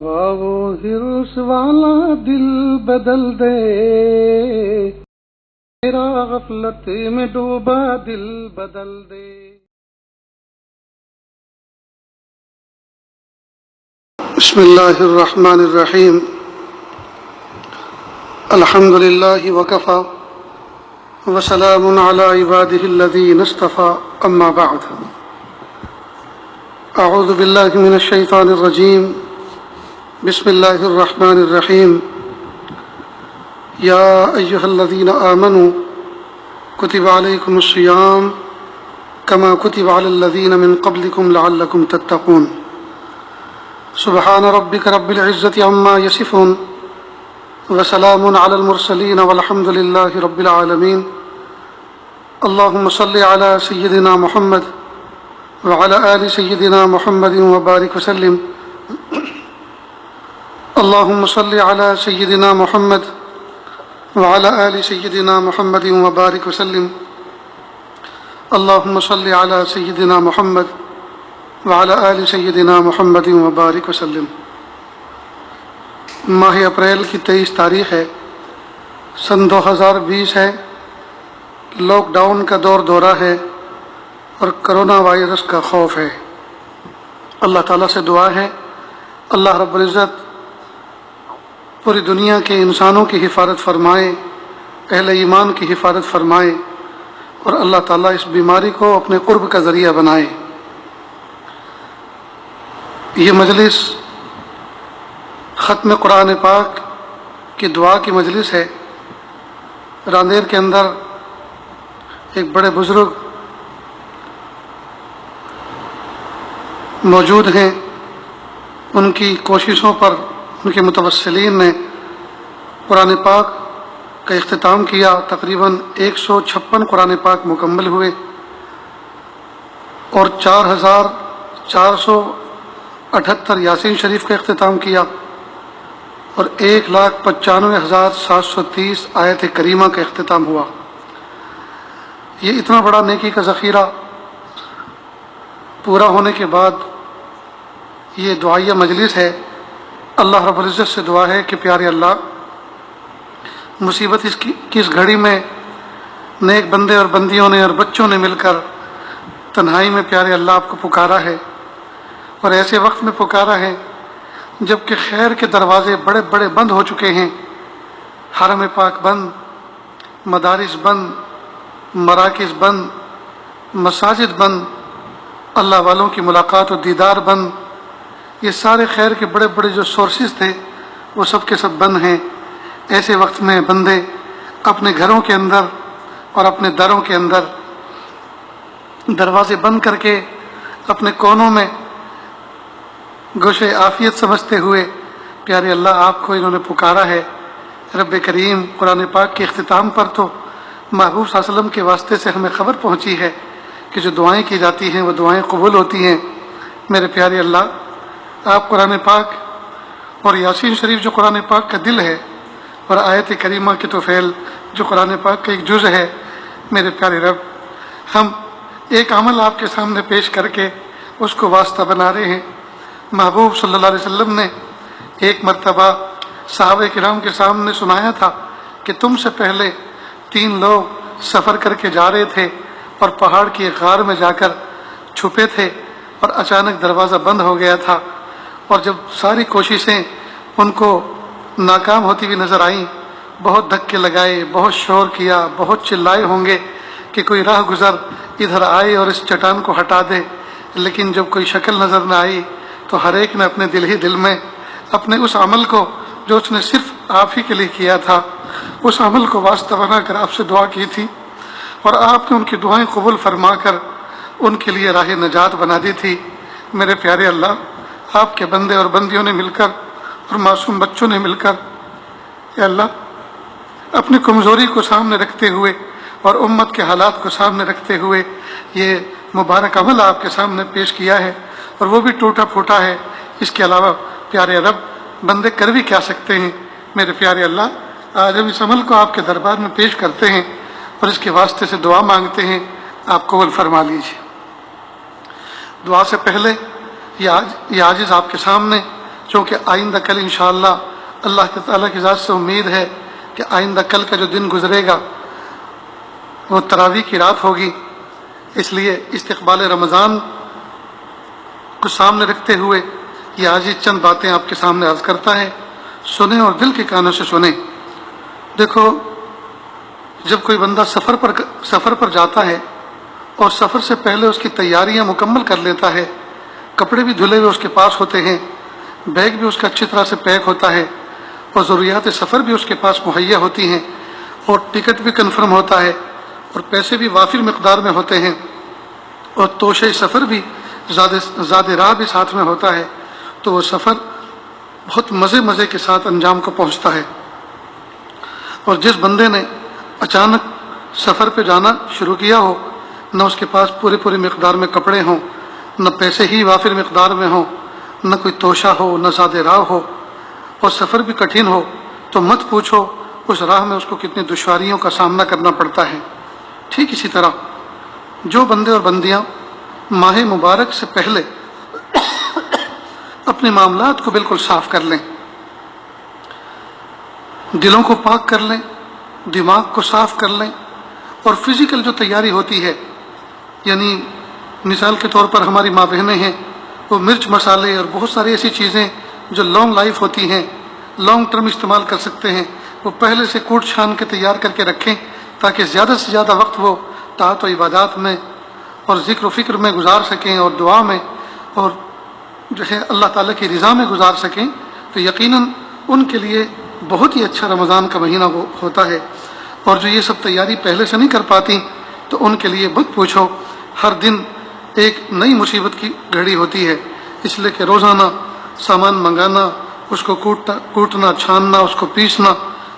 وہ ہرس والا دل بدل دے، میرا غفلت میں ڈوبا دل بدل دے۔ بسم اللہ الرحمن الرحیم، الحمد للہ وکفی وسلام علی عبادہ الذین اصطفی، اما بعد۔ اعوذ باللہ من الشیطان الرجیم، بسم اللہ الرحمن الرحیم۔ یا ایہا الذین آمنوا کتب علیکم الصیام کما کتب علی الذین من قبلکم لعلکم تتقون۔ سبحان ربک رب العزة عما یصفون وسلام علی المرسلین والحمد للہ رب العالمین۔ اللہم صل علی سیدنا محمد وعلی آل سیدنا محمد وبارک وسلم۔ اللہم صل علی سیدنا محمد وعلی آل سیدنا محمد وبارک وسلم۔ اللہم صل علی سیدنا محمد وعلی آل سیدنا محمد وبارک وسلم۔ ماہ اپریل کی 23 تاریخ ہے، سن 2020 ہے، لاک ڈاؤن کا دورہ ہے اور کرونا وائرس کا خوف ہے۔ اللہ تعالیٰ سے دعا ہے اللہ رب العزت پوری دنیا کے انسانوں کی حفاظت فرمائے، اہل ایمان کی حفاظت فرمائے، اور اللہ تعالیٰ اس بیماری کو اپنے قرب کا ذریعہ بنائے۔ یہ مجلس ختم قرآن پاک کی دعا کی مجلس ہے۔ راندیر کے اندر ایک بڑے بزرگ موجود ہیں، ان کی کوششوں پر ان کے متوسلین نے قرآن پاک کا اختتام کیا۔ تقریباً 156 قرآن پاک مکمل ہوئے اور 4478 یاسین شریف کا اختتام کیا اور 1,95,730 آیت کریمہ کا اختتام ہوا۔ یہ اتنا بڑا نیکی کا ذخیرہ پورا ہونے کے بعد یہ دعائیہ مجلس ہے۔ اللہ رب العزت سے دعا ہے کہ پیارے اللہ، مصیبت کی اس گھڑی میں نیک بندے اور بندیوں نے اور بچوں نے مل کر تنہائی میں پیارے اللہ آپ کو پکارا ہے، اور ایسے وقت میں پکارا ہے جب کہ خیر کے دروازے بڑے بڑے بند ہو چکے ہیں۔ حرم پاک بند، مدارس بند، مراکز بند، مساجد بند، اللہ والوں کی ملاقات و دیدار بند، یہ سارے خیر کے بڑے بڑے جو سورسز تھے وہ سب کے سب بند ہیں۔ ایسے وقت میں بندے اپنے گھروں کے اندر اور اپنے دروں کے اندر دروازے بند کر کے اپنے کونوں میں گوشے عافیت سمجھتے ہوئے پیارے اللہ آپ کو انہوں نے پکارا ہے۔ رب کریم، قرآن پاک کے اختتام پر تو محبوب صلی اللہ علیہ وسلم کے واسطے سے ہمیں خبر پہنچی ہے کہ جو دعائیں کی جاتی ہیں وہ دعائیں قبول ہوتی ہیں۔ میرے پیارے اللہ، آپ قرآن پاک اور یاسین شریف جو قرآن پاک کا دل ہے، اور آیت کریمہ کی توفیل جو قرآن پاک کا ایک جز ہے، میرے پیارے رب، ہم ایک عمل آپ کے سامنے پیش کر کے اس کو واسطہ بنا رہے ہیں۔ محبوب صلی اللہ علیہ وسلم نے ایک مرتبہ صحابہ کرام کے سامنے سنایا تھا کہ تم سے پہلے 3 لوگ سفر کر کے جا رہے تھے اور پہاڑ کی ایک غار میں جا کر چھپے تھے اور اچانک دروازہ بند ہو گیا تھا، اور جب ساری کوششیں ان کو ناکام ہوتی ہوئی نظر آئیں، بہت دھکے لگائے، بہت شور کیا، بہت چلائے ہوں گے کہ کوئی راہ گزر ادھر آئے اور اس چٹان کو ہٹا دے، لیکن جب کوئی شکل نظر نہ آئی تو ہر ایک نے اپنے دل ہی دل میں اپنے اس عمل کو جو اس نے صرف آپ ہی کے لیے کیا تھا، اس عمل کو واسطہ بنا کر آپ سے دعا کی تھی، اور آپ نے ان کی دعائیں قبول فرما کر ان کے لیے راہ نجات بنا دی تھی۔ میرے پیارے اللہ، آپ کے بندے اور بندیوں نے مل کر اور معصوم بچوں نے مل کر، اے اللہ، اپنی کمزوری کو سامنے رکھتے ہوئے اور امت کے حالات کو سامنے رکھتے ہوئے یہ مبارک عمل آپ کے سامنے پیش کیا ہے، اور وہ بھی ٹوٹا پھوٹا ہے۔ اس کے علاوہ پیارے رب، بندے کر بھی کیا سکتے ہیں؟ میرے پیارے اللہ، آج ہم اس عمل کو آپ کے دربار میں پیش کرتے ہیں اور اس کے واسطے سے دعا مانگتے ہیں، آپ قبول فرما لیجیے۔ دعا سے پہلے یہ عاجز آپ کے سامنے چونکہ آئندہ کل انشاءاللہ اللہ تعالیٰ کی ذات سے امید ہے کہ آئندہ کل کا جو دن گزرے گا وہ تراویح کی رات ہوگی، اس لیے استقبال رمضان کو سامنے رکھتے ہوئے یہ آج چند باتیں آپ کے سامنے عرض کرتا ہے، سنیں اور دل کے کانوں سے سنیں۔ دیکھو، جب کوئی بندہ سفر پر جاتا ہے اور سفر سے پہلے اس کی تیاریاں مکمل کر لیتا ہے، کپڑے بھی دھلے ہوئے اس کے پاس ہوتے ہیں، بیگ بھی اس کا اچھی طرح سے پیک ہوتا ہے اور ضروریات سفر بھی اس کے پاس مہیا ہوتی ہیں اور ٹکٹ بھی کنفرم ہوتا ہے اور پیسے بھی وافر مقدار میں ہوتے ہیں اور توشے سفر بھی زیادہ راہ بھی ساتھ میں ہوتا ہے، تو وہ سفر بہت مزے کے ساتھ انجام کو پہنچتا ہے۔ اور جس بندے نے اچانک سفر پہ جانا شروع کیا ہو، نہ اس کے پاس پوری مقدار میں کپڑے ہوں، نہ پیسے ہی وافر مقدار میں ہوں، نہ کوئی توشہ ہو، نہ زیادہ راہ ہو، اور سفر بھی کٹھن ہو، تو مت پوچھو اس راہ میں اس کو کتنی دشواریوں کا سامنا کرنا پڑتا ہے۔ ٹھیک اسی طرح جو بندے اور بندیاں ماہ مبارک سے پہلے اپنے معاملات کو بالکل صاف کر لیں، دلوں کو پاک کر لیں، دماغ کو صاف کر لیں، اور فزیکل جو تیاری ہوتی ہے، یعنی مثال کے طور پر ہماری ماں بہنیں ہیں، وہ مرچ مسالے اور بہت ساری ایسی چیزیں جو لانگ لائف ہوتی ہیں، لانگ ٹرم استعمال کر سکتے ہیں، وہ پہلے سے کوٹ چھان کے تیار کر کے رکھیں تاکہ زیادہ سے زیادہ وقت وہ طاعت و عبادات میں اور ذکر و فکر میں گزار سکیں اور دعا میں اور جو ہے اللہ تعالیٰ کی رضا میں گزار سکیں، تو یقیناً ان کے لیے بہت ہی اچھا رمضان کا مہینہ ہوتا ہے۔ اور جو یہ سب تیاری پہلے سے نہیں کر پاتی تو ان کے لیے مت پوچھو، ہر دن ایک نئی مصیبت کی گھڑی ہوتی ہے، اس لیے کہ روزانہ سامان منگانا، اس کو کوٹنا، چھاننا، اس کو پیسنا،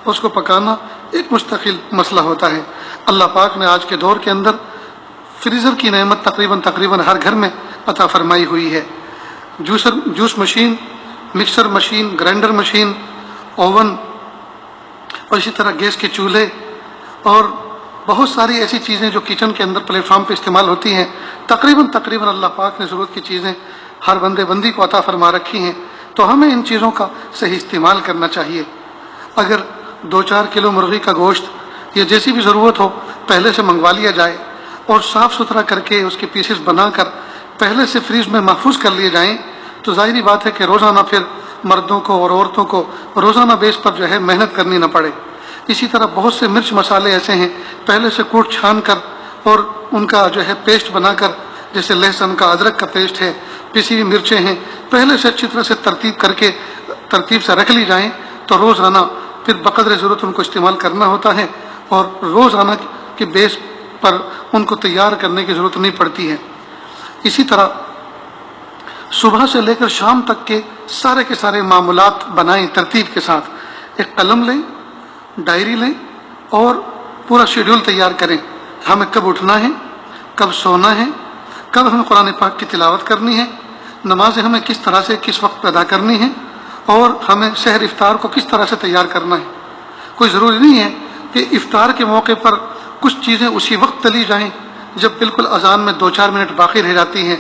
اس کو پکانا ایک مستقل مسئلہ ہوتا ہے۔ اللہ پاک نے آج کے دور کے اندر فریزر کی نعمت تقریباً ہر گھر میں عطا فرمائی ہوئی ہے۔ Juice machine, mixer machine, grinder machine, oven, اور اسی طرح گیس کے چولہے اور بہت ساری ایسی چیزیں جو کچن کے اندر پلیٹ فارم پہ استعمال ہوتی ہیں، تقریباً اللہ پاک نے ضرورت کی چیزیں ہر بندی کو عطا فرما رکھی ہیں، تو ہمیں ان چیزوں کا صحیح استعمال کرنا چاہیے۔ اگر 2-4 کلو مرغی کا گوشت یا جیسی بھی ضرورت ہو پہلے سے منگوا لیا جائے اور صاف ستھرا کر کے اس کے پیسز بنا کر پہلے سے فریج میں محفوظ کر لیے جائیں، تو ظاہری بات ہے کہ روزانہ پھر مردوں کو اور عورتوں کو روزانہ بیس پر جو ہے محنت کرنی نہ پڑے۔ اسی طرح بہت سے مرچ مسالے ایسے ہیں پہلے سے کوٹ چھان کر اور ان کا جو ہے پیسٹ بنا کر، جیسے لہسن کا، ادرک کا پیسٹ ہے، پسی ہوئی مرچیں ہیں، پہلے سے اچھی طرح سے ترتیب سے رکھ لی جائیں، تو روزانہ پھر بقدر ضرورت ان کو استعمال کرنا ہوتا ہے اور روزانہ کے بیس پر ان کو تیار کرنے کی ضرورت نہیں پڑتی ہے۔ اسی طرح صبح سے لے کر شام تک کے سارے معمولات بنائیں ترتیب کے ساتھ، ایک قلم لیں، ڈائری لیں اور پورا شیڈول تیار کریں، ہمیں کب اٹھنا ہے، کب سونا ہے، کب ہمیں قرآن پاک کی تلاوت کرنی ہے، نمازیں ہمیں کس طرح سے کس وقت ادا کرنی ہے، اور ہمیں سحر افطار کو کس طرح سے تیار کرنا ہے۔ کوئی ضروری نہیں ہے کہ افطار کے موقع پر کچھ چیزیں اسی وقت تلی جائیں جب بالکل اذان میں 2-4 منٹ باقی رہ جاتی ہیں،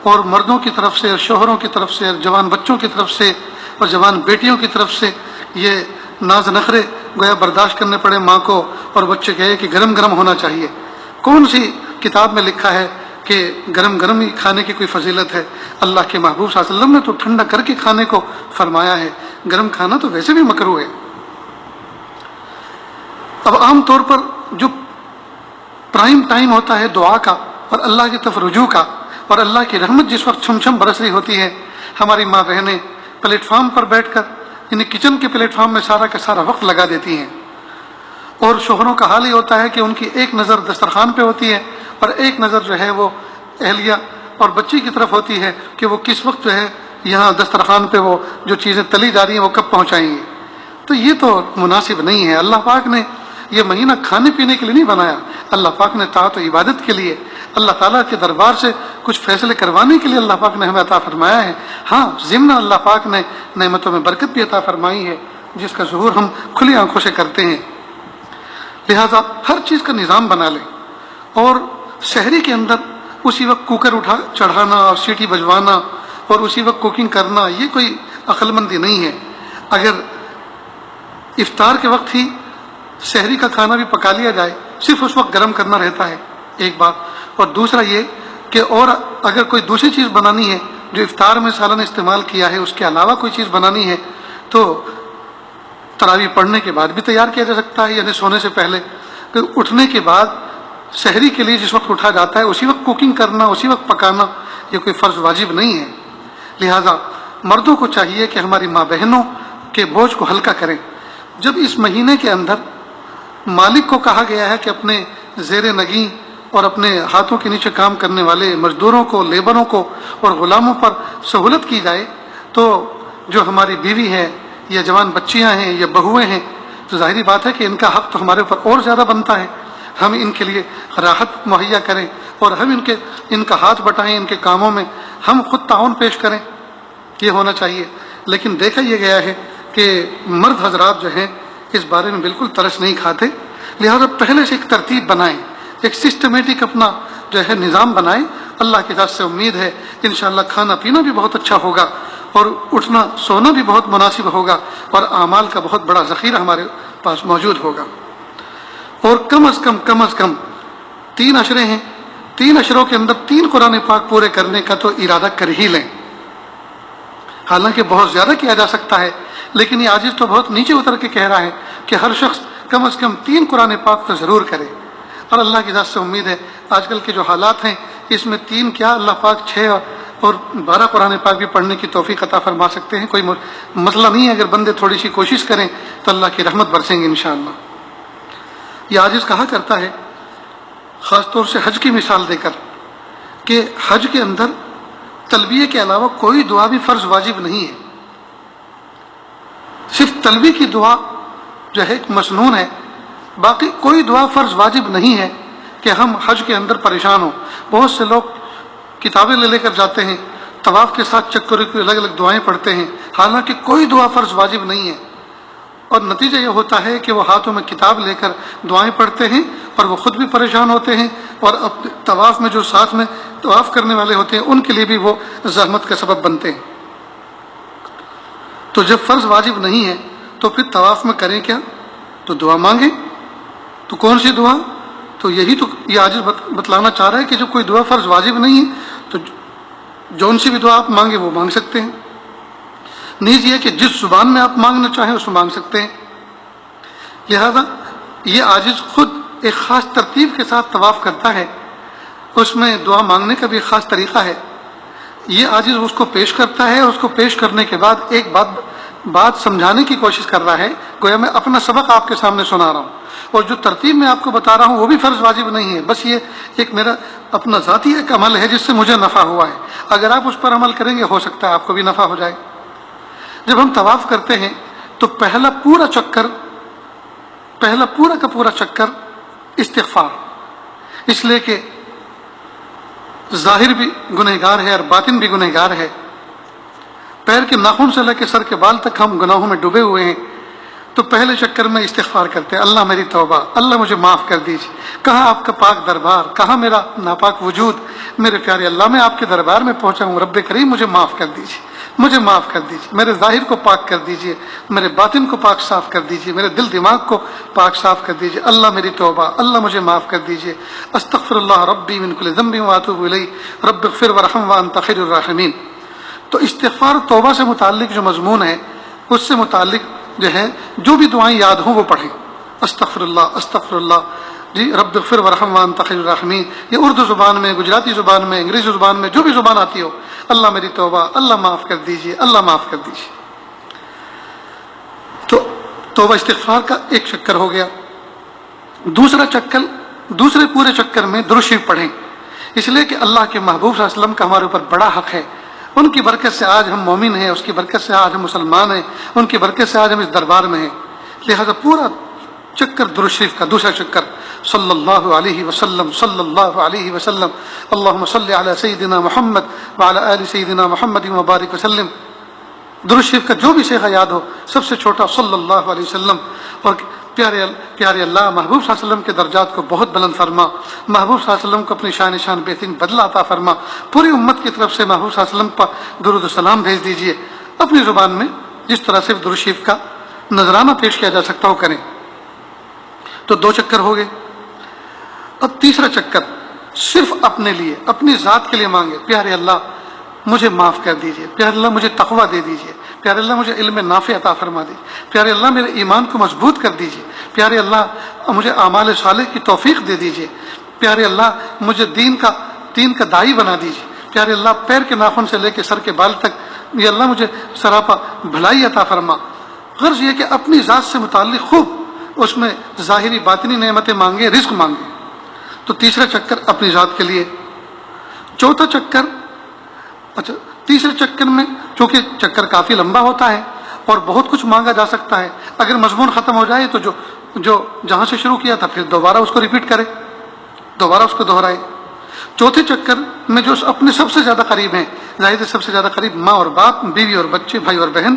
اور مردوں کی طرف سے اور شوہروں کی طرف سے اور جوان بچوں کی طرف سے اور جوان بیٹیوں کی طرف سے یہ ناز نخرے گویا برداشت کرنے پڑے ماں کو، اور بچے کہے کہ گرم گرم ہونا چاہیے۔ کون سی کتاب میں لکھا ہے کہ گرم ہی کھانے کی کوئی فضیلت ہے؟ اللہ کے محبوب صلی اللہ علیہ وسلم نے تو ٹھنڈا کر کے کھانے کو فرمایا ہے، گرم کھانا تو ویسے بھی مکروہ ہے۔ اب عام طور پر جو پرائم ٹائم ہوتا ہے دعا کا اور اللہ کی طرف رجوع کا اور اللہ کی رحمت جس وقت چھم چھم برس رہی ہوتی ہے، ہماری ماں بہنیں پلیٹ فارم پر بیٹھ کر یعنی کچن کے پلیٹ فارم میں سارا کا سارا وقت لگا دیتی ہیں، اور شوہروں کا حال یہ ہوتا ہے کہ ان کی ایک نظر دسترخوان پہ ہوتی ہے اور ایک نظر جو ہے وہ اہلیہ اور بچی کی طرف ہوتی ہے کہ وہ کس وقت جو ہے یہاں دسترخوان پہ وہ جو چیزیں تلی جا رہی ہیں وہ کب پہنچائیں گے۔ تو یہ تو مناسب نہیں ہے۔ اللہ پاک نے یہ مہینہ کھانے پینے کے لیے نہیں بنایا، اللہ پاک نے طاعت و عبادت کے لیے، اللہ تعالیٰ کے دربار سے کچھ فیصلے کروانے کے لیے اللہ پاک نے ہمیں عطا فرمایا ہے۔ ہاں، ضمن اللہ پاک نے نعمتوں میں برکت بھی عطا فرمائی ہے جس کا ظہور ہم کھلی آنکھوں سے کرتے ہیں۔ لہٰذا ہر چیز کا نظام بنا لیں، اور شہری کے اندر اسی وقت کوکر چڑھانا اور سیٹی بجوانا اور اسی وقت کوکنگ کرنا یہ کوئی عقل مندی نہیں ہے۔ اگر افطار کے وقت ہی سحری کا کھانا بھی پکا لیا جائے، صرف اس وقت گرم کرنا رہتا ہے، ایک بات، اور دوسرا یہ کہ اور اگر کوئی دوسری چیز بنانی ہے جو افطار میں سالن استعمال کیا ہے اس کے علاوہ کوئی چیز بنانی ہے تو تراویح پڑھنے کے بعد بھی تیار کیا جا سکتا ہے، یعنی سونے سے پہلے۔ پھر اٹھنے کے بعد سحری کے لیے جس وقت اٹھا جاتا ہے اسی وقت کوکنگ کرنا، اسی وقت پکانا، یہ کوئی فرض واجب نہیں ہے۔ لہذا مردوں کو چاہیے کہ ہماری ماں بہنوں کے بوجھ کو ہلکا کریں۔ جب اس مہینے کے اندر مالک کو کہا گیا ہے کہ اپنے زیر نگین اور اپنے ہاتھوں کے نیچے کام کرنے والے مزدوروں کو، لیبروں کو اور غلاموں پر سہولت کی جائے، تو جو ہماری بیوی ہے یا جوان بچیاں ہیں یا بہویں ہیں، تو ظاہری بات ہے کہ ان کا حق تو ہمارے اوپر اور زیادہ بنتا ہے۔ ہم ان کے لیے راحت مہیا کریں اور ہم ان کا ہاتھ بٹائیں، ان کے کاموں میں ہم خود تعاون پیش کریں، یہ ہونا چاہیے۔ لیکن دیکھا یہ گیا ہے کہ مرد حضرات جو ہیں اس بارے میں بالکل ترس نہیں کھاتے، لہذا پہلے سے ایک ترتیب بنائیں، ایک سسٹمیٹک اپنا جو ہے نظام بنائیں۔ اللہ کی ذات سے امید ہے انشاءاللہ کھانا پینا بھی بہت اچھا ہوگا اور اٹھنا سونا بھی بہت مناسب ہوگا اور اعمال کا بہت بڑا ذخیرہ ہمارے پاس موجود ہوگا۔ اور کم از کم 3 عشرے ہیں، 3 عشروں کے اندر 3 قرآن پاک پورے کرنے کا تو ارادہ کر ہی لیں۔ حالانکہ بہت زیادہ کیا جا سکتا ہے، لیکن یہ عاجز تو بہت نیچے اتر کے کہہ رہا ہے کہ ہر شخص کم از کم 3 قرآن پاک تو ضرور کرے۔ اور اللہ کی ذات سے امید ہے آج کل کے جو حالات ہیں اس میں 3 کیا اللہ پاک 6 اور 12 قرآن پاک بھی پڑھنے کی توفیق عطا فرما سکتے ہیں۔ کوئی مسئلہ نہیں ہے، اگر بندے تھوڑی سی کوشش کریں تو اللہ کی رحمت برسیں گے انشاءاللہ۔ یہ عاجز کہا کرتا ہے خاص طور سے حج کی مثال دے کر کہ حج کے اندر تلبیہ کے علاوہ کوئی دعا بھی فرض واجب نہیں ہے، صرف تلبیہ کی دعا جو ہے ایک مسنون ہے، باقی کوئی دعا فرض واجب نہیں ہے کہ ہم حج کے اندر پریشان ہوں۔ بہت سے لوگ کتابیں لے کر جاتے ہیں، طواف کے ساتھ چکروں کی الگ الگ دعائیں پڑھتے ہیں، حالانکہ کوئی دعا فرض واجب نہیں ہے، اور نتیجہ یہ ہوتا ہے کہ وہ ہاتھوں میں کتاب لے کر دعائیں پڑھتے ہیں اور وہ خود بھی پریشان ہوتے ہیں، اور طواف میں جو ساتھ میں طواف کرنے والے ہوتے ہیں ان کے لیے بھی وہ زحمت کا سبب بنتے ہیں۔ تو جب فرض واجب نہیں ہے تو پھر طواف میں کریں کیا؟ تو دعا مانگیں۔ تو کون سی دعا؟ تو یہی تو یہ عاجز بتلانا چاہ رہا ہے کہ جب کوئی دعا فرض واجب نہیں ہے تو جون سی بھی دعا آپ مانگیں وہ مانگ سکتے ہیں۔ نیز یہ کہ جس زبان میں آپ مانگنا چاہیں اس میں مانگ سکتے ہیں۔ لہذا یہ عاجز خود ایک خاص ترتیب کے ساتھ طواف کرتا ہے، اس میں دعا مانگنے کا بھی ایک خاص طریقہ ہے۔ یہ عاجز اس کو پیش کرتا ہے اور اس کو پیش کرنے کے بعد ایک بات سمجھانے کی کوشش کر رہا ہے، گویا میں اپنا سبق آپ کے سامنے سنا رہا ہوں، اور جو ترتیب میں آپ کو بتا رہا ہوں وہ بھی فرض واجب نہیں ہے، بس یہ ایک میرا اپنا ذاتی ایک عمل ہے جس سے مجھے نفع ہوا ہے، اگر آپ اس پر عمل کریں گے ہو سکتا ہے آپ کو بھی نفع ہو جائے۔ جب ہم طواف کرتے ہیں تو پہلا پورا کا پورا چکر استغفار، اس لیے کہ ظاہر بھی گنہگار ہے اور باطن بھی گنہگار ہے، پیر کے ناخن سے لے کے سر کے بال تک ہم گناہوں میں ڈوبے ہوئے ہیں، تو پہلے چکر میں استغفار کرتے ہیں، اللہ میری توبہ، اللہ مجھے معاف کر دیجیے، کہاں آپ کا پاک دربار، کہاں میرا ناپاک وجود، میرے پیارے اللہ میں آپ کے دربار میں پہنچا ہوں، رب کریم مجھے معاف کر دیجیے، مجھے معاف کر دیجیے، میرے ظاہر کو پاک کر دیجیے، میرے باطن کو پاک صاف کر دیجیے، میرے دل دماغ کو پاک صاف کر دیجیے، اللہ میری توبہ، اللہ مجھے معاف کر دیجیے، استغفر اللہ ربی من کل ذنب واتوب الیہ رب اغفر وارحم وانت خیر الراحمین۔ تو استغفار توبہ سے متعلق جو مضمون ہے اس سے متعلق جو ہے جو بھی دعائیں یاد ہوں وہ پڑھیں، استغفر اللہ جی، رب اغفر وارحم وانت خیر الراحمین، یہ اردو زبان میں، گجراتی زبان میں، انگریزی زبان میں، جو بھی زبان آتی ہو، اللہ میری توبہ، اللہ معاف کر دیجیے، اللہ معاف کر دیجیے۔ تو توبہ استغفار کا ایک چکر ہو گیا۔ دوسرے پورے چکر میں درود شریف پڑھیں، اس لیے کہ اللہ کے محبوب صلی اللہ علیہ وسلم کا ہمارے اوپر بڑا حق ہے، ان کی برکت سے آج ہم مومن ہیں، اس کی برکت سے آج ہم مسلمان ہیں، ان کی برکت سے آج ہم اس دربار میں ہیں، لہذا پورا چکر درود شریف کا، دوسرا چکر صلی اللہ علیہ وسلم، صلی اللہ علیہ وسلم، اللہم صلی علی سیدنا محمد وعلی آل سیدنا محمد وبارک وسلم۔ درود شریف کا جو بھی صیغہ یاد ہو، سب سے چھوٹا صلی اللہ علیہ وسلم، اور پیارے اللہ محبوب صلی اللہ علیہ وسلم کے درجات کو بہت بلند فرما، محبوب صلی اللہ علیہ وسلم کو اپنی شان بہترین بدلہ عطا فرما، پوری امت کی طرف سے محبوب صلی اللہ علیہ وسلم پر درود و سلام بھیج دیجیے۔ اپنی زبان میں جس طرح سے درود شریف کا نذرانہ پیش کیا جا سکتا ہو کریں. تو 2 چکر ہو گئے. اب تیسرا چکر صرف اپنے لیے، اپنی ذات کے لیے مانگے. پیارے اللہ مجھے معاف کر دیجئے، پیارے اللہ مجھے تقویٰ دے دیجئے، پیارے اللہ مجھے علم نافع عطا فرما دیجئے، پیارے اللہ میرے ایمان کو مضبوط کر دیجئے، پیارے اللہ مجھے اعمال صالح کی توفیق دے دیجئے، پیارے اللہ مجھے دین کا داعی بنا دیجئے، پیارے اللہ پیر کے ناخن سے لے کے سر کے بال تک یا اللہ مجھے سراپا بھلائی عطا فرما. غرض یہ کہ اپنی ذات سے متعلق خوب اس میں ظاہری باطنی نعمتیں مانگے، رزق مانگے. تو تیسرا چکر اپنی ذات کے لیے. چوتھا چکر، اچھا تیسرے چکر میں چونکہ چکر کافی لمبا ہوتا ہے اور بہت کچھ مانگا جا سکتا ہے، اگر مضمون ختم ہو جائے تو جو جہاں سے شروع کیا تھا پھر دوبارہ اس کو ریپیٹ کرے، دوبارہ اس کو دہرائے. چوتھے چکر میں جو اپنے سب سے زیادہ قریب ہیں، ظاہر سب سے زیادہ قریب ماں اور باپ، بیوی اور بچے، بھائی اور بہن،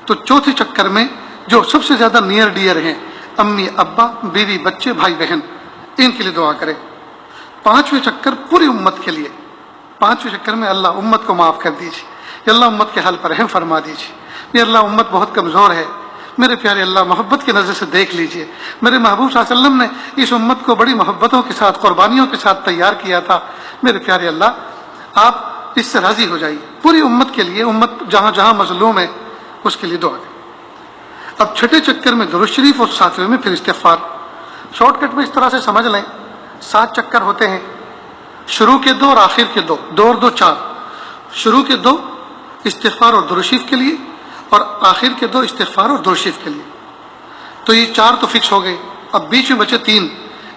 تو چوتھے چکر میں جو سب سے زیادہ نیئر ڈیئر ہیں، امی ابا، بیوی بچے، بھائی بہن، ان کے لیے دعا کرے. پانچویں چکر پوری امت کے لیے. پانچویں چکر میں اللہ امت کو معاف کر دیجیے، یا اللہ امت کے حال پر رحم فرما دیجیے، یا اللہ امت بہت کمزور ہے، میرے پیارے اللہ محبت کی نظر سے دیکھ لیجئے. میرے محبوب صلی اللہ علیہ وسلم نے اس امت کو بڑی محبتوں کے ساتھ، قربانیوں کے ساتھ تیار کیا تھا. میرے پیارے اللہ آپ اس سے راضی ہو جائیے. پوری امت کے لیے، امت جہاں جہاں مظلوم ہے اس کے لیے دعا کریں. اب چھٹے چکر میں درود شریف اور ساتویں میں پھر استغفار. شارٹ کٹ میں اس طرح سے سمجھ لیں، 7 چکر ہوتے ہیں، شروع کے 2 اور آخر کے 2، 2 اور 2 4. شروع کے 2 استغفار اور درود شریف کے لیے، اور آخر کے 2 استغفار اور درود شریف کے لیے. تو یہ 4 تو فکس ہو گئے. اب بیچ میں بچے 3،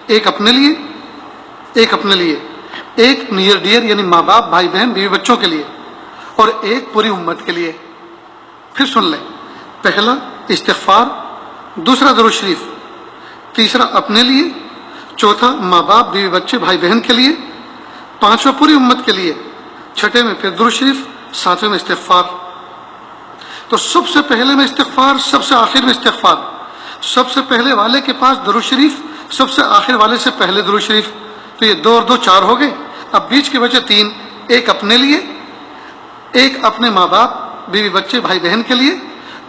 ایک اپنے لیے، ایک اپنے لیے، ایک نیئر ڈیئر یعنی ماں باپ، بھائی بہن، بیوی بچوں کے لیے، اور ایک پوری امت کے لیے. پھر سن لیں، پہلا استغفار، دوسرا درود شریف، تیسرا اپنے لیے، چوتھا ماں باپ، بیوی بچے، بھائی بہن کے لیے، پانچواں پوری امت کے لیے، چھٹے میں پھر درود شریف، ساتویں میں استغفار. تو سب سے پہلے میں استغفار، سب سے آخر میں استغفار. سب سے پہلے والے کے پاس درود شریف، سب سے آخر والے سے پہلے درود شریف. تو یہ 2 اور 2 4 ہو گئے. اب بیچ کے بچے 3، ایک اپنے لیے، ایک اپنے ماں باپ، بیوی بچے، بھائی بہن کے لیے،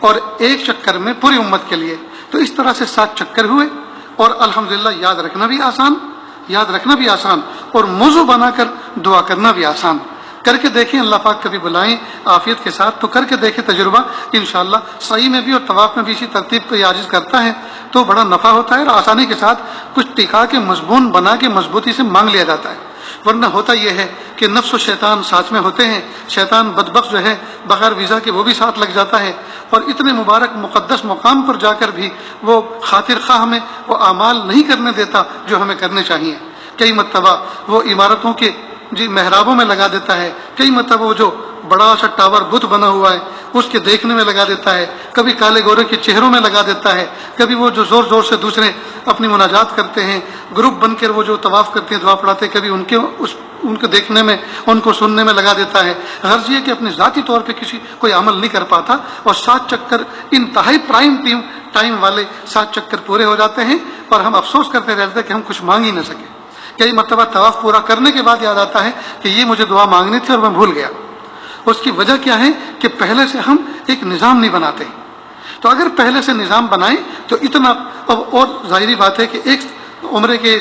اور ایک چکر میں پوری امت کے لیے. تو اس طرح سے 7 چکر ہوئے. اور الحمدللہ یاد رکھنا بھی آسان اور موضوع بنا کر دعا کرنا بھی آسان. کر کے دیکھیں، اللہ پاک کبھی بلائیں عافیت کے ساتھ تو کر کے دیکھیں تجربہ. انشاءاللہ صحیح میں بھی اور طواف میں بھی اسی ترتیب کو یہ عاجز کرتا ہے تو بڑا نفع ہوتا ہے، اور آسانی کے ساتھ کچھ ٹکا کے مضمون بنا کے مضبوطی سے مانگ لیا جاتا ہے. ورنہ ہوتا یہ ہے کہ نفس و شیطان ساتھ میں ہوتے ہیں. شیطان بدبخت جو ہے بغیر ویزا کے وہ بھی ساتھ لگ جاتا ہے، اور اتنے مبارک مقدس مقام پر جا کر بھی وہ خاطر خواہ ہمیں وہ اعمال نہیں کرنے دیتا جو ہمیں کرنے چاہیے. کئی مرتبہ وہ عمارتوں کے محرابوں میں لگا دیتا ہے، کئی مرتبہ وہ جو بڑا سا ٹاور بت بنا ہوا ہے اس کے دیکھنے میں لگا دیتا ہے، کبھی کالے گورے کے چہروں میں لگا دیتا ہے، کبھی وہ جو زور زور سے دوسرے اپنی مناجات کرتے ہیں، گروپ بن کر وہ جو طواف کرتے ہیں، دعا پڑھاتے ہیں، کبھی ان کو دیکھنے میں، ان کو سننے میں لگا دیتا ہے. غرض یہ کہ اپنے ذاتی طور پہ کوئی عمل نہیں کر پاتا. اور 7 چکر انتہائی پرائم ٹائم والے 7 چکر پورے ہو جاتے ہیں، اور ہم افسوس کرتے رہتے ہیں کہ ہم کچھ مانگ ہی نہ سکے. کئی مرتبہ طواف پورا کرنے کے بعد یاد آتا ہے کہ یہ مجھے دعا مانگنی تھی اور میں بھول گیا. اس کی وجہ کیا ہے کہ پہلے سے ہم ایک نظام نہیں بناتے. تو اگر پہلے سے نظام بنائیں تو اتنا، اب اور ظاہری بات ہے کہ ایک عمرے کے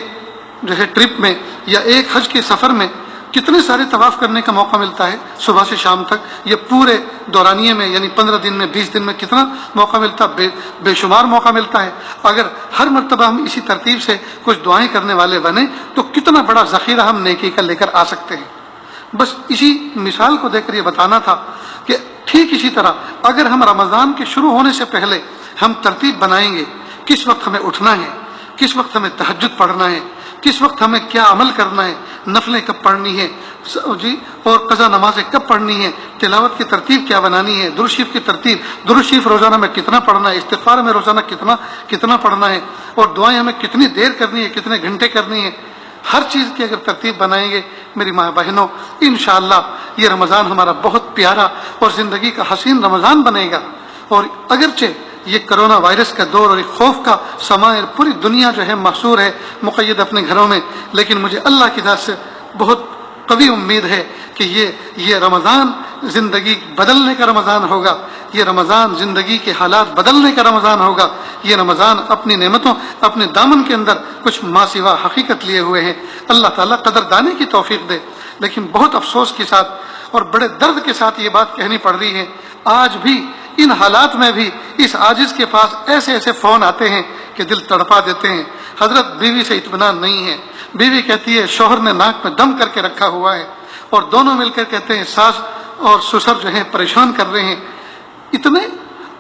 جو ہے ٹرپ میں یا ایک حج کے سفر میں کتنے سارے طواف کرنے کا موقع ملتا ہے صبح سے شام تک. یہ پورے دورانیے میں یعنی 15 دن میں، 20 دن میں کتنا موقع ملتا، بے شمار موقع ملتا ہے. اگر ہر مرتبہ ہم اسی ترتیب سے کچھ دعائیں کرنے والے بنیں تو کتنا بڑا ذخیرہ ہم نیکی کا لے کر آ سکتے ہیں. بس اسی مثال کو دیکھ کر یہ بتانا تھا کہ ٹھیک اسی طرح اگر ہم رمضان کے شروع ہونے سے پہلے ہم ترتیب بنائیں گے، کس وقت ہمیں اٹھنا ہے، کس وقت ہمیں تہجد پڑھنا ہے، کس وقت ہمیں کیا عمل کرنا ہے، نفلیں کب پڑھنی ہے اور قضا نمازیں کب پڑھنی ہے، تلاوت کی ترتیب کیا بنانی ہے، درود شریف کی ترتیب، درود شریف روزانہ میں کتنا پڑھنا ہے، استغفار میں روزانہ کتنا پڑھنا ہے، اور دعائیں ہمیں کتنی دیر کرنی ہے، کتنے گھنٹے کرنی ہے. ہر چیز کی اگر ترتیب بنائیں گے میری ماں بہنوں، انشاءاللہ یہ رمضان ہمارا بہت پیارا اور زندگی کا حسین رمضان بنے گا. اور اگرچہ یہ کرونا وائرس کا دور اور خوف کا سماع پوری دنیا جو ہے محصور ہے، مقید اپنے گھروں میں، لیکن مجھے اللہ کی ذات سے بہت قوی امید ہے کہ یہ رمضان زندگی بدلنے کا رمضان ہوگا. یہ رمضان زندگی کے حالات بدلنے کا رمضان ہوگا. یہ رمضان اپنی نعمتوں اپنے دامن کے اندر کچھ ما سوا حقیقت لیے ہوئے ہیں. اللہ تعالیٰ قدردانی کی توفیق دے. لیکن بہت افسوس کے ساتھ اور بڑے درد کے ساتھ یہ بات کہنی پڑ رہی ہے، آج بھی ان حالات میں بھی اس عاجز کے پاس ایسے ایسے فون آتے ہیں کہ دل تڑپا دیتے ہیں. حضرت بیوی سے اطمینان نہیں ہے. بیوی کہتی ہے شوہر نے ناک میں دم کر کے رکھا ہوا ہے، اور دونوں مل کر کہتے ہیں ساس اور سسر جو ہیں پریشان کر رہے ہیں. اتنے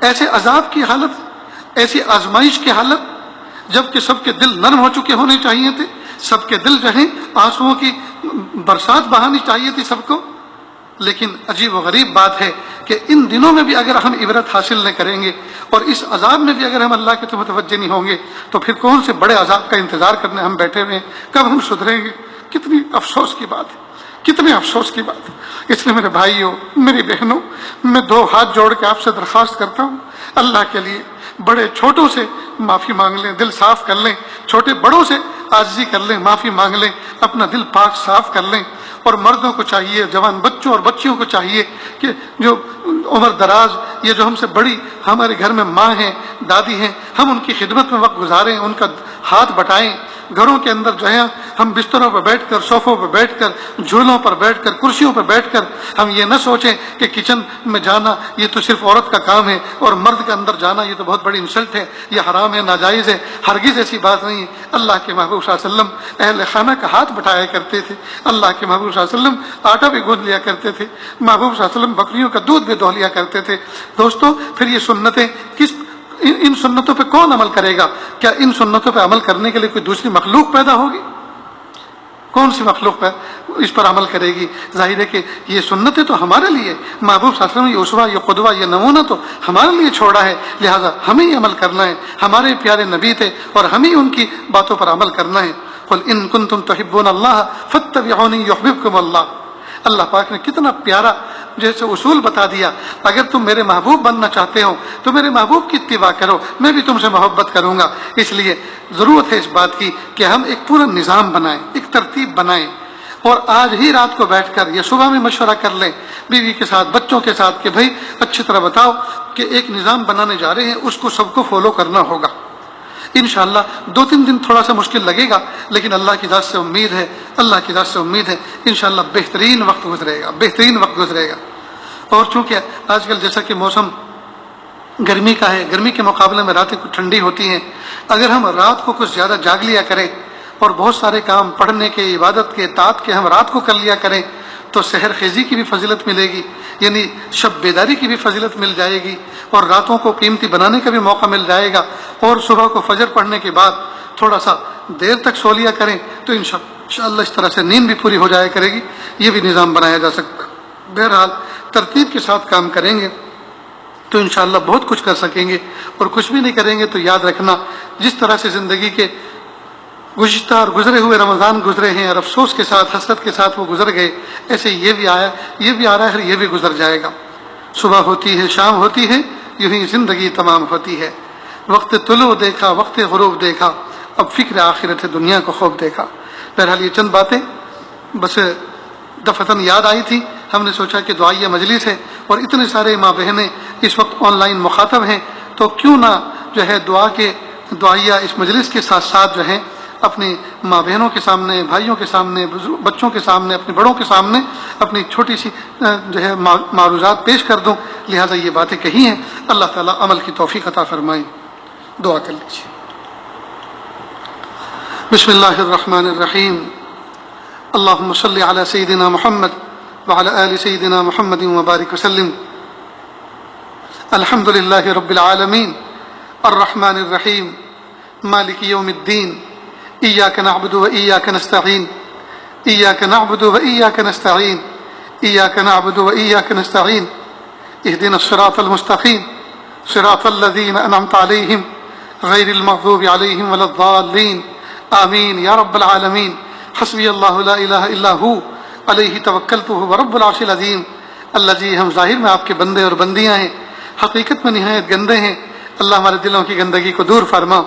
ایسے عذاب کی حالت، ایسی آزمائش کی حالت، جب کہ سب کے دل نرم ہو چکے ہونے چاہیے تھے، سب کے دل جو ہیں آنسوؤں کی برسات بہانی چاہیے تھی سب کو. لیکن عجیب و غریب بات ہے کہ ان دنوں میں بھی اگر ہم عبرت حاصل نہ کریں گے اور اس عذاب میں بھی اگر ہم اللہ کی طرف متوجہ نہیں ہوں گے تو پھر کون سے بڑے عذاب کا انتظار کرنے ہم بیٹھے ہوئے ہیں. کب ہم سدھریں گے؟ کتنی افسوس کی بات ہے، کتنے افسوس کی بات ہے. اس لیے میرے بھائیوں، میری بہنوں، میں دو ہاتھ جوڑ کے آپ سے درخواست کرتا ہوں، اللہ کے لیے بڑے چھوٹوں سے معافی مانگ لیں، دل صاف کر لیں. چھوٹے بڑوں سے عاجزی کر لیں، معافی مانگ لیں، اپنا دل پاک صاف کر لیں. اور مردوں کو چاہیے، جوان بچوں اور بچیوں کو چاہیے کہ جو عمر دراز، یہ جو ہم سے بڑی ہمارے گھر میں ماں ہیں، دادی ہیں، ہم ان کی خدمت میں وقت گزاریں، ان کا ہاتھ بٹائیں. گھروں کے اندر جو ہے ہم بستروں پر بیٹھ کر، صوفوں پر بیٹھ کر، جھولوں پر بیٹھ کر، کرسیوں پر بیٹھ کر ہم یہ نہ سوچیں کہ کچن میں جانا یہ تو صرف عورت کا کام ہے اور مرد کے اندر جانا یہ تو بہت بڑی انسلٹ ہے، یہ حرام ہے، ناجائز ہے. ہرگز ایسی بات نہیں ہے. اللہ کے محبوب صلی اللہ علیہ وسلم اہل خانہ کا ہاتھ بٹایا کرتے تھے. اللہ کے محبوب صلی اللہ علیہ وسلم آٹا بھی گوندھ لیا کرتے تھے. محبوب صلی اللہ علیہ وسلم بکریوں کا دودھ بھی دوہ لیا کرتے تھے. دوستو، پھر یہ سنتیں ان سنتوں پہ کون عمل کرے گا؟ کیا ان سنتوں پہ عمل کرنے کے لیے کوئی دوسری مخلوق پیدا ہوگی؟ کون سی مخلوق اس پر عمل کرے گی؟ ظاہر ہے کہ یہ سنتیں تو ہمارے لیے، محبوب صلی اللہ علیہ وسلم یہ اسوہ، یہ قدوہ، یہ نمونہ تو ہمارے لیے چھوڑا ہے. لہٰذا ہمیں یہ عمل کرنا ہے. ہمارے پیارے نبی تھے اور ہمیں ان کی باتوں پر عمل کرنا ہے. قل ان کنتم تحبون اللہ فاتبعونی یحببکم اللہ. اللہ پاک نے کتنا پیارا جیسے اصول بتا دیا، اگر تم میرے محبوب بننا چاہتے ہو تو میرے محبوب کی اتباع کرو، میں بھی تم سے محبت کروں گا. اس لیے ضرورت ہے اس بات کی کہ ہم ایک پورا نظام بنائیں، ایک ترتیب بنائیں، اور آج ہی رات کو بیٹھ کر یا صبح میں مشورہ کر لیں بیوی کے ساتھ، بچوں کے ساتھ کہ بھائی اچھی طرح بتاؤ کہ ایک نظام بنانے جا رہے ہیں، اس کو سب کو فالو کرنا ہوگا. انشاءاللہ 2-3 دن تھوڑا سا مشکل لگے گا، لیکن اللہ کی ذات سے امید ہے، اللہ کی ذات سے امید ہے انشاءاللہ بہترین وقت گزرے گا، بہترین وقت گزرے گا. اور چونکہ آج کل جیسا کہ موسم گرمی کا ہے، گرمی کے مقابلے میں راتیں کچھ ٹھنڈی ہوتی ہیں. اگر ہم رات کو کچھ زیادہ جاگ لیا کریں اور بہت سارے کام پڑھنے کے، عبادت کے، طاعت کے ہم رات کو کر لیا کریں تو سحر خیزی کی بھی فضیلت ملے گی، یعنی شب بیداری کی بھی فضیلت مل جائے گی، اور راتوں کو قیمتی بنانے کا بھی موقع مل جائے گا. اور صبح کو فجر پڑھنے کے بعد تھوڑا سا دیر تک سو لیا کریں تو انشاءاللہ اس طرح سے نیند بھی پوری ہو جایا کرے گی. یہ بھی نظام بنایا جا سکتا ہے. بہرحال ترتیب کے ساتھ کام کریں گے تو انشاءاللہ بہت کچھ کر سکیں گے، اور کچھ بھی نہیں کریں گے تو یاد رکھنا جس طرح سے زندگی کے گزشتہ اور گزرے ہوئے رمضان گزرے ہیں اور افسوس کے ساتھ، حسرت کے ساتھ وہ گزر گئے، ایسے یہ بھی آ رہا ہے، یہ بھی گزر جائے گا. صبح ہوتی ہے، شام ہوتی ہے، یوں ہی زندگی تمام ہوتی ہے. وقت طلوع دیکھا، وقت غروب دیکھا، اب فکر آخرت ہے، دنیا کو خوب دیکھا. بہرحال یہ چند باتیں بس دفتن یاد آئی تھی. ہم نے سوچا کہ دعائیہ مجلس ہے اور اتنے سارے ماں بہنیں اس وقت آن لائن مخاطب ہیں، تو کیوں نہ جو ہے دعائیہ اس مجلس کے ساتھ ساتھ جو ہے اپنی ماں بہنوں کے سامنے، بھائیوں کے سامنے، بچوں کے سامنے، اپنے بڑوں کے سامنے اپنی چھوٹی سی جو ہے معروضات پیش کر دوں. لہٰذا یہ باتیں کہی ہیں، اللہ تعالیٰ عمل کی توفیق عطا فرمائیں. دعا کر لیجیے. بسم اللہ الرحمن الرحیم. اللہم صلی علی سیدنا محمد وعلی آل سیدنا محمد وبارک وسلم. الحمد للہ رب العالمین الرحمن الرحیم مالک یوم الدین. إياك نعبد وإياك نستعين إياك نعبد وإياك نستعين إياك نعبد وإياك نستعين اهدنا الصراط المستقيم صراط الذين أنعمت عليهم غير المغضوب عليهم ولا الضالين آمين يا رب العالمين. حسبي الله لا إله إلا هو عليه توكلت هو رب العرش العظيم. اللہ جی، ہم ظاہر میں آپ کے بندے اور بندیاں ہیں، حقیقت میں نہایت گندے ہیں. اللہ ہمارے دلوں کی گندگی کو دور فرما،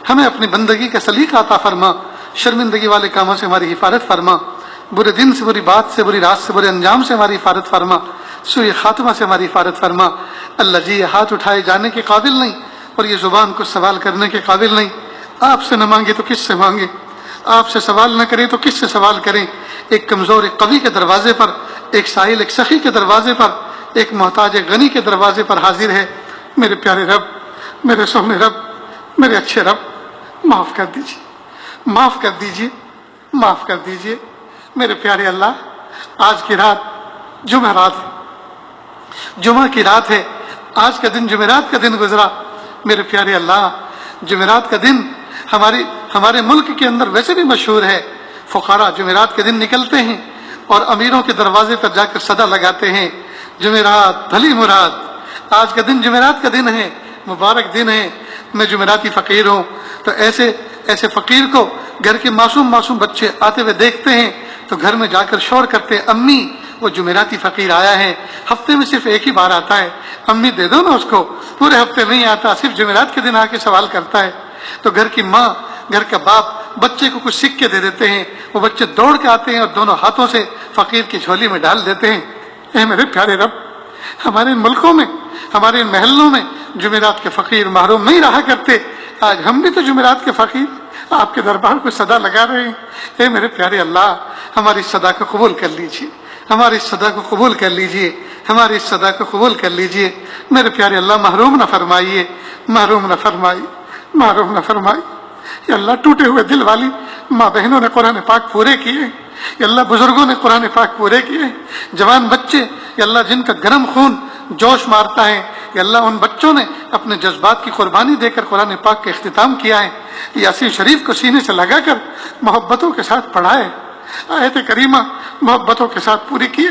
ہمیں اپنی بندگی کا سلیقہ عطا فرما، شرمندگی والے کاموں سے ہماری حفاظت فرما، برے دن سے، بری بات سے، بری رات سے، برے انجام سے ہماری حفاظت فرما. سوئے خاتمہ سے ہماری حفاظت فرما۔ اللہ جی یہ ہاتھ اٹھائے جانے کے قابل نہیں اور یہ زبان کو سوال کرنے کے قابل نہیں، آپ سے نہ مانگے تو کس سے مانگے، آپ سے سوال نہ کریں تو کس سے سوال کریں۔ ایک کمزور ایک قوی کے دروازے پر، ایک سائل ایک سخی کے دروازے پر، ایک محتاج ایک غنی کے دروازے پر حاضر ہے۔ میرے پیارے رب، میرے سونے رب، میرے اچھے رب، معاف کر دیجیے، معاف کر دیجیے، معاف کر دیجیے۔ میرے پیارے اللہ، آج کی رات جمعرات ہے، جمعہ کی رات ہے، آج کا دن جمعرات کا دن گزرا۔ میرے پیارے اللہ، جمعرات کا دن ہمارے ملک کے اندر ویسے بھی مشہور ہے، فقراء جمعرات کے دن نکلتے ہیں اور امیروں کے دروازے پر جا کر صدا لگاتے ہیں، جمعرات بھلی مراد۔ آج کا دن جمعرات کا دن ہے، مبارک دن ہے، میں جمعراتی فقیر ہوں۔ تو ایسے فقیر کو گھر کے معصوم بچے آتے ہوئے دیکھتے ہیں تو گھر میں جا کر شور کرتے ہیں، امی وہ جمعراتی فقیر آیا ہے، ہفتے میں صرف ایک ہی بار آتا ہے، امی دے دو نا اس کو، پورے ہفتے نہیں آتا، صرف جمعرات کے دن آ کے سوال کرتا ہے۔ تو گھر کی ماں، گھر کا باپ بچے کو کچھ سکے دے دیتے ہیں، وہ بچے دوڑ کے آتے ہیں اور دونوں ہاتھوں سے فقیر کی جھولی میں ڈال دیتے ہیں۔ اے میرے پیارے رب، ہمارے ملکوں میں، ہمارے محلوں میں جمعرات کے فقیر محروم نہیں رہا کرتے، آج ہم بھی تو جمعرات کے فقیر آپ کے دربار کو صدا لگا رہے ہیں۔ اے میرے پیارے اللہ، ہماری صدا کو قبول کر لیجیے، ہماری صدا کو قبول کر لیجیے، ہماری صدا کو قبول کر لیجیے۔ میرے پیارے اللہ، محروم نہ فرمائیے، محروم نہ فرمائیے، محروم نہ فرمائیے۔ یا اللہ، ٹوٹے ہوئے دل والی ماں بہنوں نے قرآن پاک پورے کیے، یا اللہ بزرگوں نے قرآن پاک پورے کیے، جوان بچے یا اللہ جن کا گرم خون جوش مارتا ہے، یا اللہ ان بچوں نے اپنے جذبات کی قربانی دے کر قرآن پاک کا اختتام کیا ہے، یاسین شریف کو سینے سے لگا کر محبتوں کے ساتھ پڑھا ہے، آیت کریمہ محبتوں کے ساتھ پوری کیے۔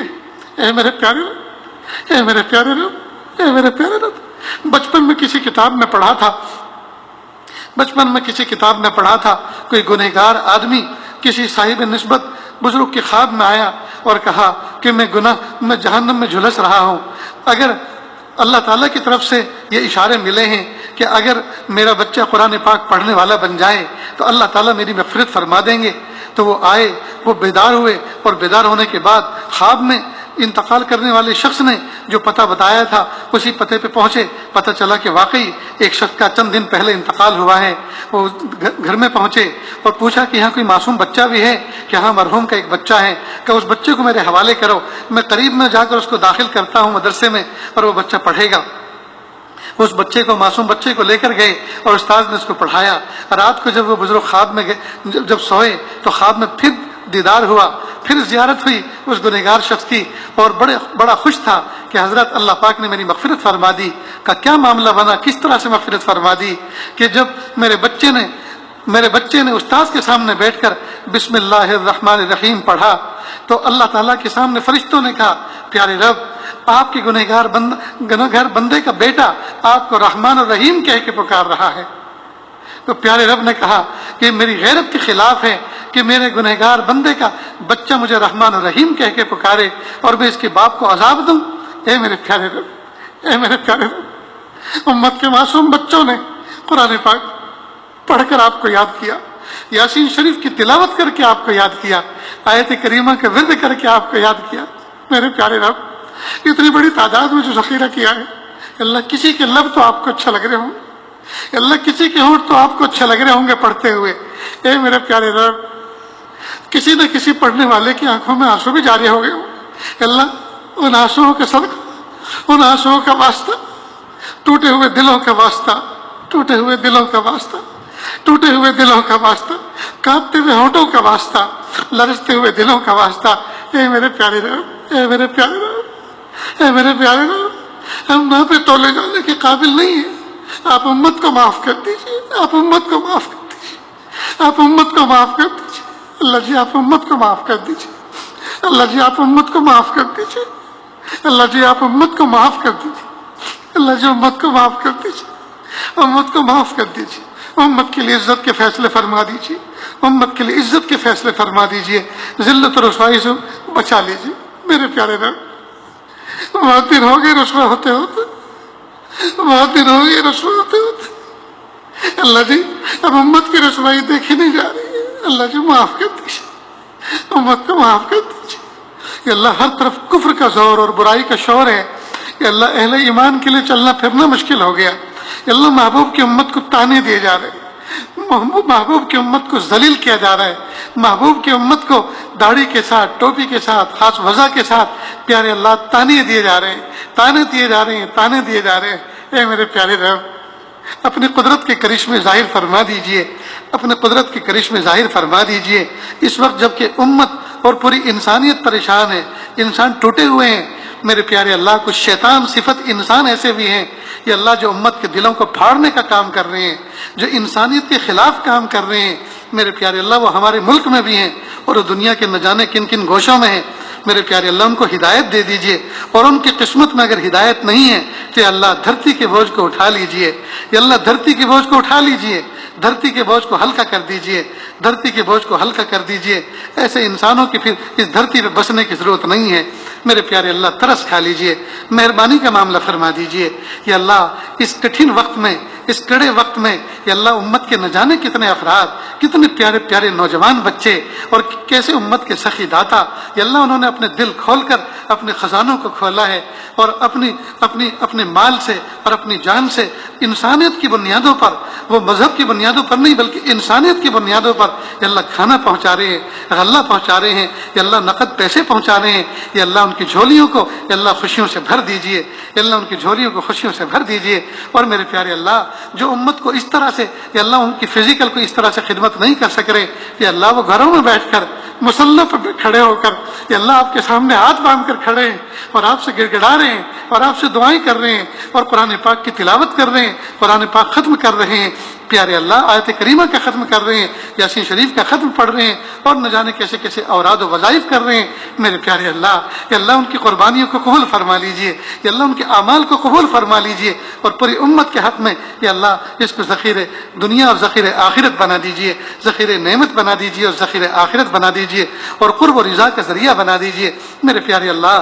اے میرے پیارے رب، اے میرے پیارے رب، اے میرے پیارے رب، بچپن میں کسی کتاب میں پڑھا تھا، بچپن میں کسی کتاب میں پڑھا تھا، کوئی گنہگار آدمی کسی صاحب نسبت بزرگ کے خواب میں آیا اور کہا کہ میں جہنم میں جھلس رہا ہوں، اگر اللہ تعالیٰ کی طرف سے یہ اشارے ملے ہیں کہ اگر میرا بچہ قرآن پاک پڑھنے والا بن جائے تو اللہ تعالیٰ میری مغفرت فرما دیں گے۔ تو وہ آئے، وہ بیدار ہوئے، اور بیدار ہونے کے بعد خواب میں انتقال کرنے والے شخص نے جو پتہ بتایا تھا اسی پتے پہ پہنچے، پتہ چلا کہ واقعی ایک شخص کا چند دن پہلے انتقال ہوا ہے۔ وہ گھر میں پہنچے اور پوچھا کہ یہاں کوئی معصوم بچہ بھی ہے، کہ ہاں مرحوم کا ایک بچہ ہے، کہ اس بچے کو میرے حوالے کرو، میں قریب میں جا کر اس کو داخل کرتا ہوں مدرسے میں اور وہ بچہ پڑھے گا۔ اس بچے کو، معصوم بچے کو لے کر گئے اور استاد نے اس کو پڑھایا۔ رات کو جب وہ بزرگ خواب میں جب سوئے تو خواب میں پھر دیدار ہوا، پھر زیارت ہوئی اس گنہگار شخص کی، اور بڑا خوش تھا کہ حضرت اللہ پاک نے میری مغفرت فرما دی۔ کا کیا معاملہ بنا، کس طرح سے مغفرت فرما دی کہ جب میرے بچے نے استاد کے سامنے بیٹھ کر بسم اللہ الرحمن الرحیم پڑھا تو اللہ تعالیٰ کے سامنے فرشتوں نے کہا، پیارے رب، آپ کے گنہگار بندے کا بیٹا آپ کو رحمان اور رحیم کہہ کے پکار رہا ہے۔ تو پیارے رب نے کہا کہ میری غیرت کے خلاف ہے کہ میرے گنہگار بندے کا بچہ مجھے رحمان اور رحیم کہہ کے پکارے اور میں اس کے باپ کو عذاب دوں۔ اے میرے پیارے رب، اے میرے پیارے رب، امت کے معصوم بچوں نے قرآن پاک پڑھ کر آپ کو یاد کیا، یاسین شریف کی تلاوت کر کے آپ کو یاد کیا، آیت کریمہ کا ورد کر کے آپ کو یاد کیا۔ میرے پیارے رب، اتنی بڑی تعداد میں جو ذخیرہ کیا ہے، اللہ کسی کے لب تو آپ کو اچھا لگ رہے ہوں، اللہ کسی کے ہونٹ تو آپ کو اچھے لگ رہے ہوں گے پڑھتے ہوئے۔ اے میرے پیارے رب، کسی نہ کسی پڑھنے والے کی آنکھوں میں آنسو بھی جاری ہو گئے ہوں، اللہ ان آنسوؤں کے صدقہ، ان آنسوؤں کا واسطہ، ٹوٹے ہوئے دلوں کا واسطہ، ٹوٹے ہوئے دلوں کا واسطہ، ٹوٹے ہوئے دلوں کا واسطہ، کانپتے ہوئے ہونٹوں کا واسطہ، لرزتے ہوئے دلوں کا واسطہ۔ اے میرے پیارے رب، اے میرے پیارے رب، اے میرے پیارے رب، ہم نہ پہ تولے جانے کے قابل نہیں ہیں، آپ امت کو معاف کر دیجیے، آپ امت کو معاف کر دیجیے، آپ امت کو معاف کر دیجیے۔ اللہ جی آپ امت کو معاف کر دیجیے، اللہ جی آپ امت کو معاف کر دیجیے، اللہ جی آپ امت کو معاف کر دیجیے، اللہ جی امت کو معاف کر دیجیے، امت کو معاف کر دیجیے، امت کے لیے عزت کے فیصلے فرما دیجیے، امت کے لیے عزت کے فیصلے فرما دیجیے، ذلت اور رسوائی سے بچا لیجیے۔ میرے پیارے رب، بہت دن ہو گئے رسوا ہوتے ہوتے، بہت دن ہو گئے رسوا ہوتے ہوتے، اللہ جی اب امت کی رسوائی دیکھی نہیں جا رہی ہے، اللہ جی معاف کر دیجیے، امت کو معاف کر دیجیے، کہ اللہ ہر طرف کفر کا زور اور برائی کا شور ہے، کہ اللہ اہل ایمان کے لیے چلنا پھرنا مشکل ہو گیا، کہ اللہ محبوب کی امت کو تانے دیے جا رہے ہیں، محبوب کی امت کو ذلیل کیا جا رہا ہے، محبوب کی امت کو داڑھی کے ساتھ، ٹوپی کے ساتھ، خاص وضع کے ساتھ پیارے اللہ تانے دیے جا رہے ہیں، تانے دیے جا رہے ہیں، تانے دیے جا رہے ہیں۔ اے میرے پیارے رب، اپنی قدرت کے کرشمے ظاہر فرما دیجئے، اپنے قدرت کے کرشمے ظاہر فرما دیجئے اس وقت جب کہ امت اور پوری انسانیت پریشان ہے، انسان ٹوٹے ہوئے ہیں۔ میرے پیارے اللہ، کچھ شیطان صفت انسان ایسے بھی ہیں کہ اللہ جو امت کے دلوں کو پھاڑنے کا کام کر رہے ہیں، جو انسانیت کے خلاف کام کر رہے ہیں، میرے پیارے اللہ وہ ہمارے ملک میں بھی ہیں اور دنیا کے نہ جانے کن کن گوشوں میں ہیں۔ میرے پیارے اللہ ان کو ہدایت دے دیجئے، اور ان کی قسمت میں اگر ہدایت نہیں ہے تو یا اللہ دھرتی کے بوجھ کو اٹھا لیجئے، یا اللہ دھرتی کے بوجھ کو اٹھا لیجئے، دھرتی کے بوجھ کو ہلکا کر دیجئے، دھرتی کے بوجھ کو ہلکا کر دیجئے۔ ایسے انسانوں کی پھر اس دھرتی پہ بسنے کی ضرورت نہیں ہے۔ میرے پیارے اللہ ترس کھا لیجئے، مہربانی کا معاملہ فرما دیجئے۔ یا اللہ اس کٹھن وقت میں، اس کڑے وقت میں یا اللہ امت کے نہ جانے کتنے افراد، کتنے پیارے پیارے نوجوان بچے اور کیسے امت کے سخی داتا یا اللہ انہوں نے اپنے دل کھول کر اپنے خزانوں کو کھولا ہے اور اپنے مال سے اور اپنی جان سے انسانیت کی بنیادوں پر، وہ مذہب کی بنیادوں پر نہیں بلکہ انسانیت کی بنیادوں پر یا اللہ کھانا پہنچا رہے ہیں، غلہ پہنچا رہے ہیں، یا اللہ نقد پیسے پہنچا رہے ہیں۔ یا اللہ ان کی جھولیوں کو یا اللہ خوشیوں سے بھر دیجئے، یا اللہ ان کی جھولیوں کو خوشیوں سے بھر دیجئے۔ اور میرے پیارے اللہ جو امت کو اس طرح سے یا اللہ ان کی فزیکل کو اس طرح سے خدمت نہیں کر سک رہے کہ اللہ وہ گھروں میں بیٹھ کر مصلی پہ کھڑے ہو کر یا اللہ آپ کے سامنے ہاتھ باندھ کر کھڑے ہیں اور آپ سے گڑ گڑا رہے ہیں اور آپ سے دعائیں کر رہے ہیں اور قرآن پاک کی تلاوت کر رہے ہیں، قرآن پاک ختم کر رہے ہیں، پیارے اللہ آیت کریمہ کا ختم کر رہے ہیں، یاسین شریف کا ختم پڑھ رہے ہیں اور نہ جانے کیسے کیسے اوراد و وظائف کر رہے ہیں۔ میرے پیارے اللہ یا اللہ ان کی قربانیوں کو قبول فرما لیجئے، یا اللہ ان کے اعمال کو قبول فرما لیجئے اور پوری امت کے حق میں یا اللہ اس کو ذخیرے دنیا اور ذخیرے آخرت بنا دیجئے، ذخیرے نعمت بنا دیجئے اور ذخیرے آخرت بنا دیجئے اور قرب و رضا کا ذریعہ بنا دیجئے۔ میرے پیارے اللہ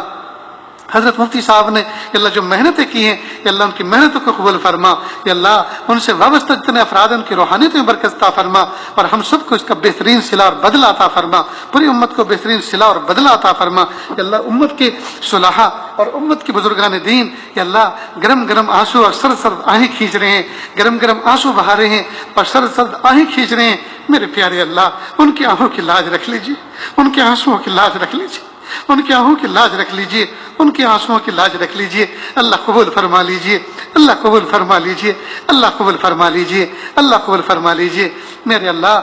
حضرت مفتی صاحب نے یا اللہ جو محنتیں کی ہیں یا اللہ ان کی محنتوں کو قبول فرما، یا اللہ ان سے وابستہ جتنے افراد ان کی روحانیت میں برکت عطا فرما اور ہم سب کو اس کا بہترین صلہ اور بدلہ عطا فرما، پوری امت کو بہترین صلہ اور بدلہ عطا فرما۔ یا اللہ امت کے صلحاء اور امت کے بزرگان دین یا اللہ گرم گرم آنسو اور سرد سرد آہیں کھینچ رہے ہیں، گرم گرم آنسو بہا رہے ہیں اور سرد سرد آہیں کھینچ رہے ہیں۔ میرے پیارے اللہ ان کی آنکھوں کی لاج رکھ لیجیے، ان کے آنسوؤں کی لاج رکھ لیجیے، ان کی آنکھوں کی لاج رکھ لیجیے، ان کے آنسوؤں کی لاج رکھ لیجیے۔ اللہ قبول فرما لیجیے، اللہ قبول فرما لیجیے، اللہ قبول فرما لیجیے، اللہ قبول فرما لیجیے۔ میرے اللہ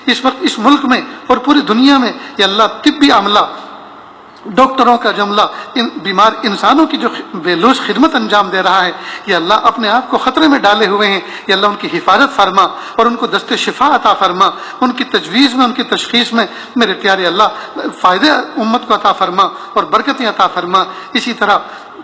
اس وقت اس ملک میں اور پوری دنیا میں یا اللہ طبی عملہ، ڈاکٹروں کا جملہ ان بیمار انسانوں کی جو بے لوث خدمت انجام دے رہا ہے یا اللہ اپنے آپ کو خطرے میں ڈالے ہوئے ہیں، یا اللہ ان کی حفاظت فرما اور ان کو دست شفا عطا فرما، ان کی تجویز میں، ان کی تشخیص میں میرے پیارے اللہ فائدے امت کو عطا فرما اور برکتیں عطا فرما۔ اسی طرح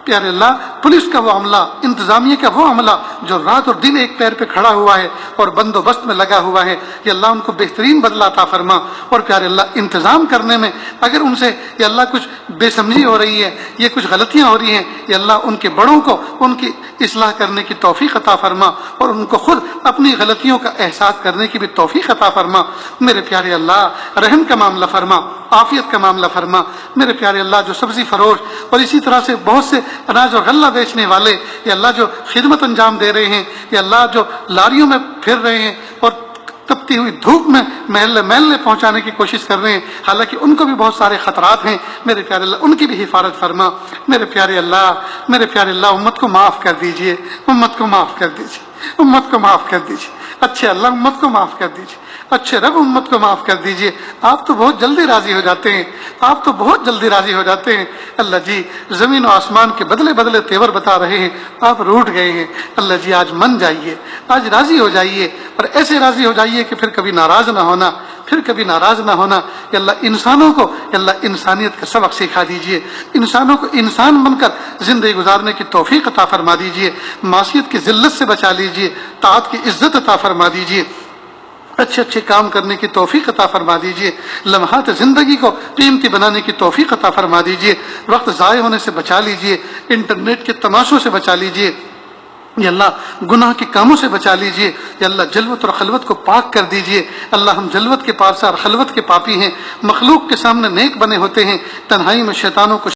پیارے اللہ پولیس کا وہ عملہ، انتظامیہ کا وہ عملہ جو رات اور دن ایک پیر پہ کھڑا ہوا ہے اور بندوبست میں لگا ہوا ہے، یا اللہ ان کو بہترین بدلہ عطا فرما۔ اور پیارے اللہ انتظام کرنے میں اگر ان سے یا اللہ کچھ بے سمجھی ہو رہی ہے، یہ کچھ غلطیاں ہو رہی ہیں، یا اللہ ان کے بڑوں کو ان کی اصلاح کرنے کی توفیق عطا فرما اور ان کو خود اپنی غلطیوں کا احساس کرنے کی بھی توفیق عطا فرما۔ میرے پیارے اللہ رحم کا معاملہ فرما، عافیت کا معاملہ فرما۔ میرے پیارے اللہ جو سبزی فروش اور اسی طرح سے بہت سے اناج اور غلہ بیچنے والے یا اللہ جو خدمت انجام دے رہے ہیں، یا اللہ جو لاریوں میں پھر رہے ہیں اور تپتی ہوئی دھوپ میں محلے پہنچانے کی کوشش کر رہے ہیں، حالانکہ ان کو بھی بہت سارے خطرات ہیں، میرے پیارے اللہ ان کی بھی حفاظت فرما۔ میرے پیارے اللہ امت کو معاف کر دیجئے، امت کو معاف کر دیجئے، امت کو معاف کر دیجئے۔ اچھے اللہ امت کو معاف کر دیجئے، اچھے رب امت کو معاف کر دیجئے۔ آپ تو بہت جلدی راضی ہو جاتے ہیں، آپ تو بہت جلدی راضی ہو جاتے ہیں۔ اللہ جی زمین و آسمان کے بدلے بدلے تیور بتا رہے ہیں، آپ روٹ گئے ہیں۔ اللہ جی آج من جائیے، آج راضی ہو جائیے اور ایسے راضی ہو جائیے کہ پھر کبھی ناراض نہ ہونا، پھر کبھی ناراض نہ ہونا۔ کہ اللہ انسانوں کو کہ اللہ انسانیت کا سبق سکھا دیجئے، انسانوں کو انسان بن کر زندگی گزارنے کی توفیق عطا فرما دیجئے، معصیت کی ذلت سے بچا لیجئے، طاعت کی عزت عطا فرما دیجئے، اچھے اچھے کام کرنے کی توفیق عطا فرما دیجئے، لمحات زندگی کو قیمتی بنانے کی توفیق عطا فرما دیجئے، وقت ضائع ہونے سے بچا لیجئے، انٹرنیٹ کے تماشوں سے بچا لیجئے، یا اللہ گناہ کے کاموں سے بچا لیجئے، یا اللہ جلوت اور خلوت کو پاک کر دیجئے۔ اللہ ہم جلوت کے پارسا اور خلوت کے پاپی ہیں، مخلوق کے سامنے نیک بنے ہوتے ہیں، تنہائی میں شیطانوں کو